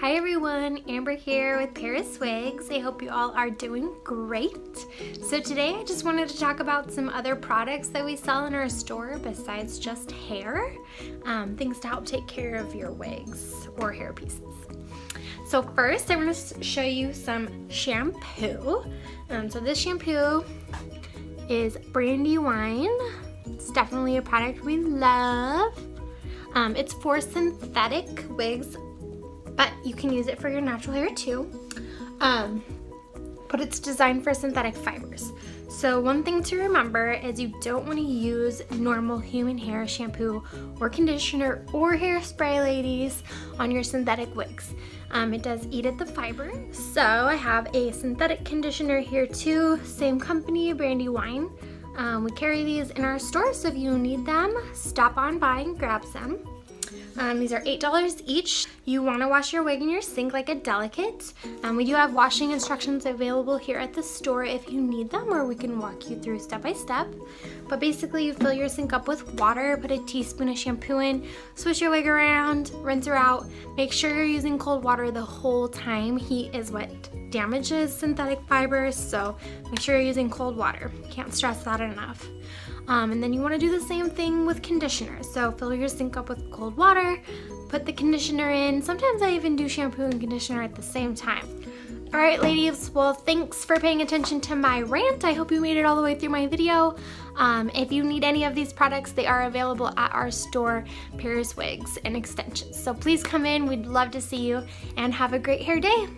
Hi everyone, Amber here with Paris Wigs. I hope you all are doing great. So today I just wanted to talk about some other products that we sell in our store besides just hair. Things to help take care of your wigs or hair pieces. So first I'm going to show you some shampoo. So this shampoo is Brandywine. It's definitely a product we love. It's for synthetic wigs, but you can use it for your natural hair too. But it's designed for synthetic fibers. So one thing to remember is you don't want to use normal human hair shampoo or conditioner or hairspray, ladies, on your synthetic wigs. It does eat at the fiber. So I have a synthetic conditioner here too, same company, Brandywine. We carry these in our store, so if you need them, stop on by and grab some. These are $8 each. You want to wash your wig in your sink like a delicate. We do have washing instructions available here at the store if you need them, or we can walk you through step by step. But basically you fill your sink up with water, put a teaspoon of shampoo in, switch your wig around, rinse her out. Make sure you're using cold water the whole time. Heat is what damages synthetic fibers, so make sure you're using cold water. Can't stress that enough. And then you want to do the same thing with conditioner. So fill your sink up with cold water, put the conditioner in. Sometimes I even do shampoo and conditioner at the same time. All right, ladies, well, thanks for paying attention to my rant. I hope you made it all the way through my video. If you need any of these products, they are available at our store, Paris Wigs and Extensions. So please come in. We'd love to see you, and have a great hair day.